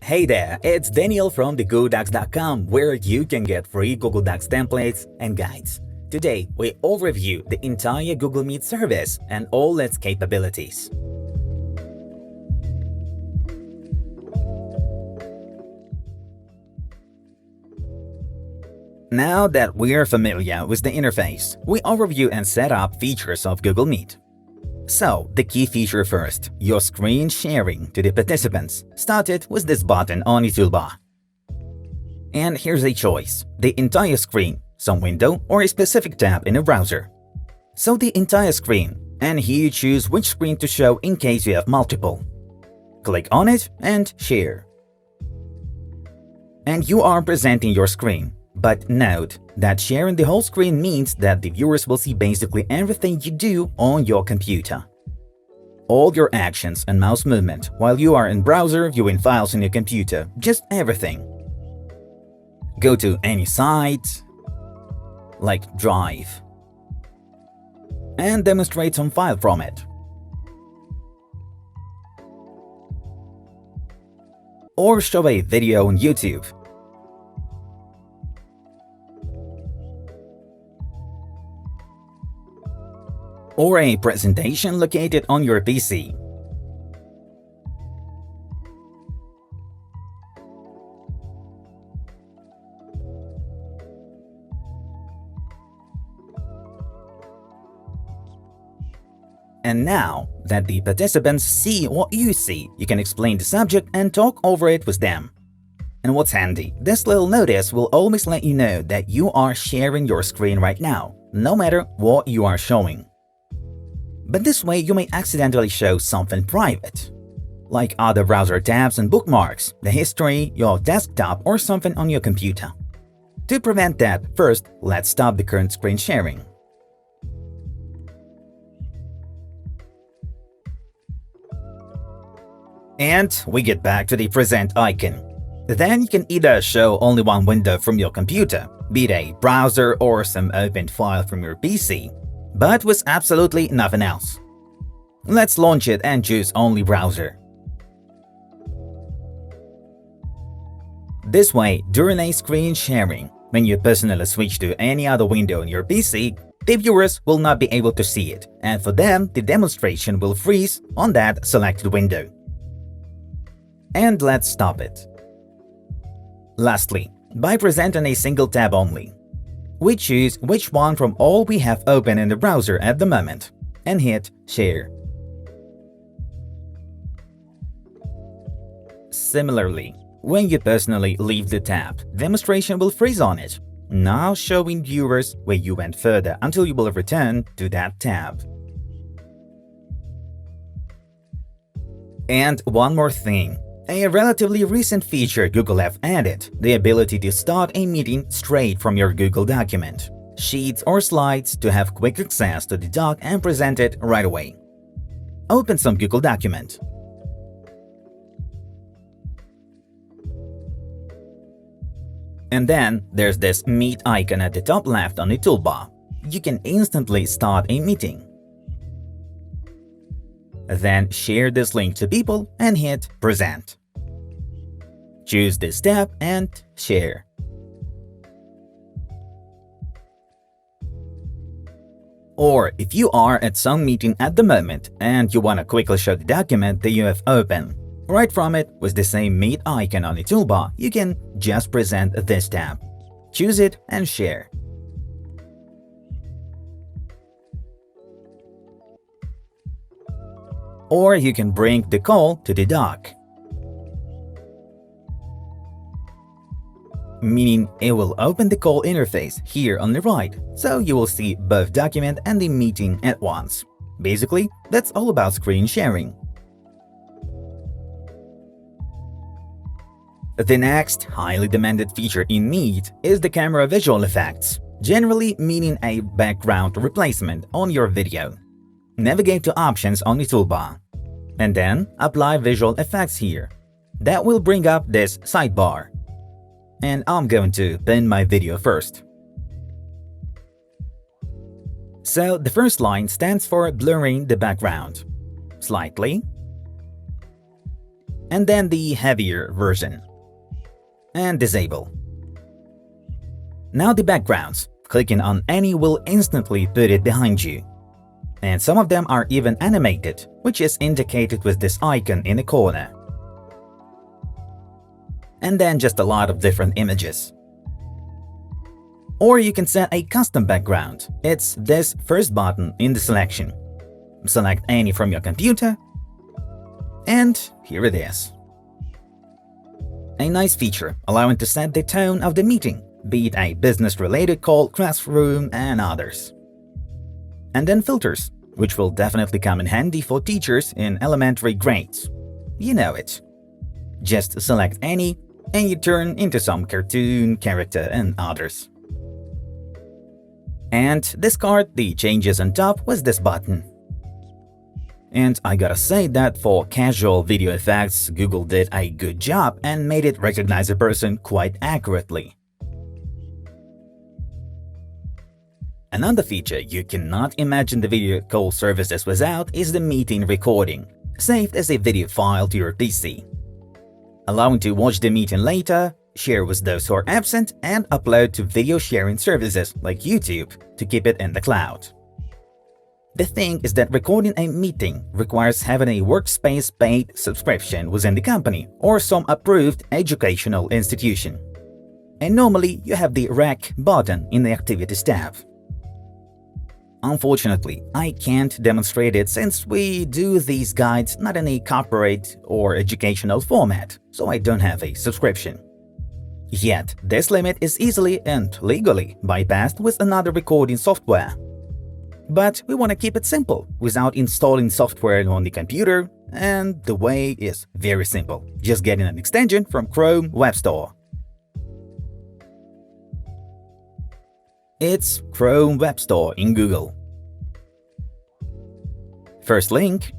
Hey there, it's Daniel from theGoodOcs.com, where you can get free Google Docs templates and guides. Today, we overview the entire Google Meet service and all its capabilities. Now that we're familiar with the interface, we overview and set up features of Google Meet. So, the key feature first, your screen sharing to the participants, started with this button on the toolbar. And here's a choice, the entire screen, some window, or a specific tab in a browser. So the entire screen, and here you choose which screen to show in case you have multiple. Click on it and share. And you are presenting your screen. But note that sharing the whole screen means that the viewers will see basically everything you do on your computer. All your actions and mouse movement while you are in browser viewing files on your computer, just everything. Go to any site, like Drive, and demonstrate some file from it. Or show a video on YouTube. Or a presentation located on your PC. And now that the participants see what you see, you can explain the subject and talk over it with them. And what's handy, this little notice will always let you know that you are sharing your screen right now, no matter what you are showing. But this way you may accidentally show something private, like other browser tabs and bookmarks, the history, your desktop, or something on your computer. To prevent that, first, let's stop the current screen sharing. And we get back to the present icon. Then you can either show only one window from your computer, be it a browser or some opened file from your PC, but with absolutely nothing else. Let's launch it and choose only browser. This way, during a screen sharing, when you personally switch to any other window on your PC, the viewers will not be able to see it, and for them, the demonstration will freeze on that selected window. And let's stop it. Lastly, by presenting a single tab only, we choose which one from all we have open in the browser at the moment and hit Share. Similarly, when you personally leave the tab, demonstration will freeze on it, now showing viewers where you went further until you will return to that tab. And one more thing. A relatively recent feature Google have added, the ability to start a meeting straight from your Google document, sheets or slides to have quick access to the doc and present it right away. Open some Google document. And then there's this Meet icon at the top left on the toolbar. You can instantly start a meeting. Then share this link to people and hit Present. Choose this tab and share. Or if you are at some meeting at the moment and you want to quickly show the document that you have open, right from it with the same Meet icon on the toolbar, you can just present this tab. Choose it and share. Or you can bring the call to the doc, meaning it will open the call interface here on the right, so you will see both document and the meeting at once. Basically, that's all about screen sharing. The next highly demanded feature in Meet is the camera visual effects, generally meaning a background replacement on your video. Navigate to Options on the toolbar, and then apply visual effects here. That will bring up this sidebar. And I'm going to pin my video first. So the first line stands for blurring the background slightly, and then the heavier version, and disable. Now the backgrounds. Clicking on any will instantly put it behind you. And some of them are even animated, which is indicated with this icon in the corner. And then just a lot of different images. Or you can set a custom background. It's this first button in the selection. Select any from your computer, and here it is. A nice feature allowing to set the tone of the meeting, be it a business-related call, classroom, and others. And then filters, which will definitely come in handy for teachers in elementary grades. You know it. Just select any, and you turn into some cartoon character and others. And discard the changes on top with this button. And I gotta say that for casual video effects, Google did a good job and made it recognize a person quite accurately. Another feature you cannot imagine the video call services without is the meeting recording, saved as a video file to your PC. Allowing to watch the meeting later, share with those who are absent, and upload to video sharing services like YouTube to keep it in the cloud. The thing is that recording a meeting requires having a workspace paid subscription within the company or some approved educational institution. And normally you have the Rec button in the Activities tab. Unfortunately, I can't demonstrate it since we do these guides not in a corporate or educational format, so I don't have a subscription. Yet, this limit is easily and legally bypassed with another recording software. But we want to keep it simple without installing software on the computer, and the way is very simple, just getting an extension from Chrome Web Store. It's Chrome Web Store in Google. First link,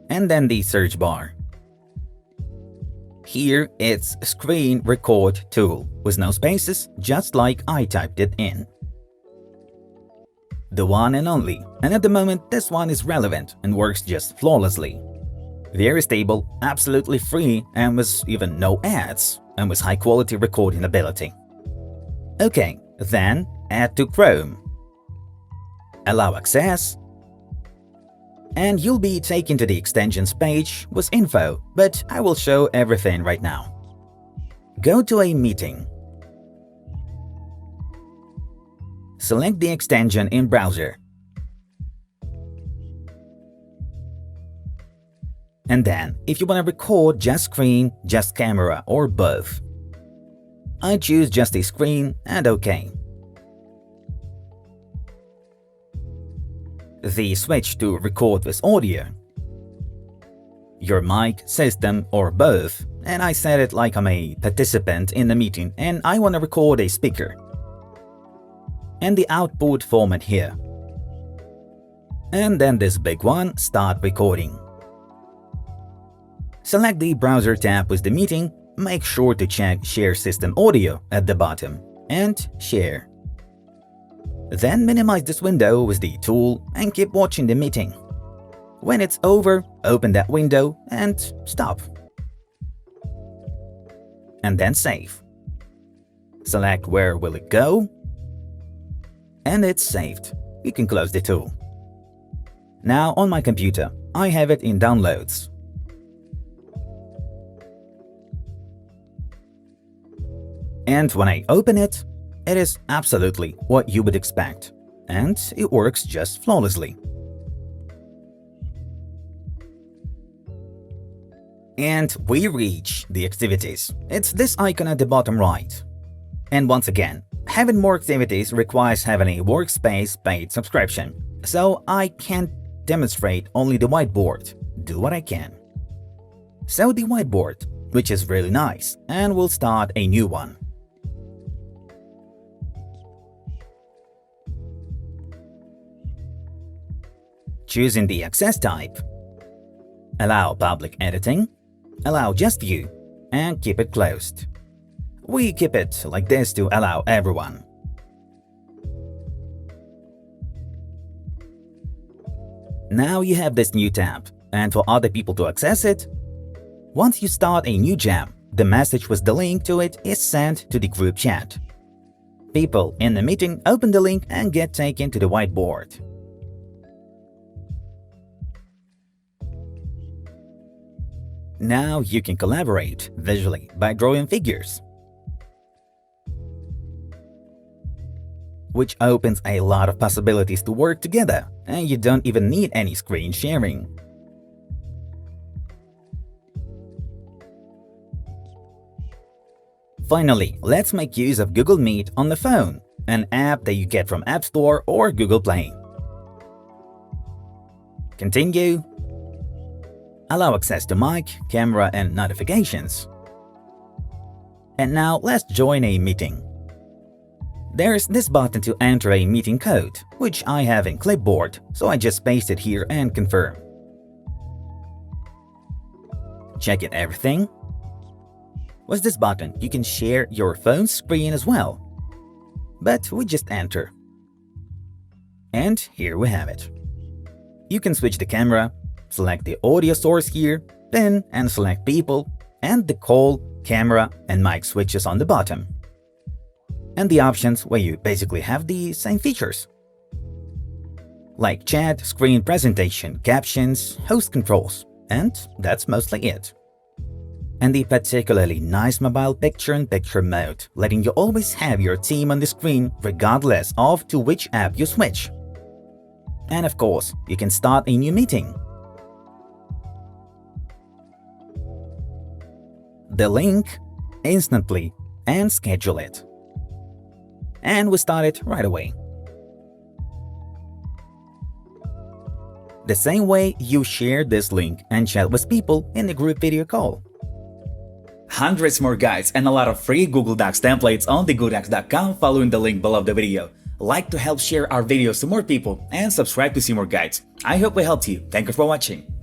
and then the search bar. Here it's Screen Record Tool, with no spaces, just like I typed it in. The one and only, and at the moment this one is relevant and works just flawlessly. Very stable, absolutely free, and with even no ads, and with high quality recording ability. Okay, then add to Chrome. Allow access, and you'll be taken to the extensions page with info, but I will show everything right now. Go to a meeting. Select the extension in browser. And then, if you want to record just screen, just camera, or both. I choose just a screen and OK. The switch to record with audio. Your mic, system, or both, and I set it like I'm a participant in the meeting and I want to record a speaker. And the output format here. And then this big one, start recording. Select the browser tab with the meeting, make sure to check Share System Audio at the bottom, and share. Then minimize this window with the tool and keep watching the meeting. When it's over, open that window and stop. And then save. Select where will it go, and it's saved. You can close the tool. Now on my computer, I have it in downloads. And when I open it, it is absolutely what you would expect, and it works just flawlessly. And we reach the activities. It's this icon at the bottom right. And once again, having more activities requires having a workspace paid subscription, so I can't demonstrate only the whiteboard, do what I can. So the whiteboard, which is really nice, and we'll start a new one. Choosing the access type, allow public editing, allow just view, and keep it closed. We keep it like this to allow everyone. Now you have this new tab, and for other people to access it. Once you start a new jam, the message with the link to it is sent to the group chat. People in the meeting open the link and get taken to the whiteboard. Now you can collaborate visually by drawing figures, which opens a lot of possibilities to work together, and you don't even need any screen sharing. Finally, let's make use of Google Meet on the phone, an app that you get from App Store or Google Play. Continue. Allow access to mic, camera, and notifications. And now let's join a meeting. There's this button to enter a meeting code, which I have in Clipboard, so I just paste it here and confirm. Checking everything. With this button, you can share your phone screen as well. But we just enter. And here we have it. You can switch the camera, select the audio source here, pin and select people, and the call, camera, and mic switches on the bottom. And the options where you basically have the same features, like chat, screen presentation, captions, host controls, and that's mostly it. And the particularly nice mobile picture-in-picture mode, letting you always have your team on the screen regardless of to which app you switch. And of course, you can start a new meeting. The link, instantly, and schedule it. And we start it right away. The same way you share this link and chat with people in the group video call. Hundreds more guides and a lot of free Google Docs templates on thegooddocs.com following the link below the video. Like to help share our videos to more people and subscribe to see more guides. I hope we helped you. Thank you for watching.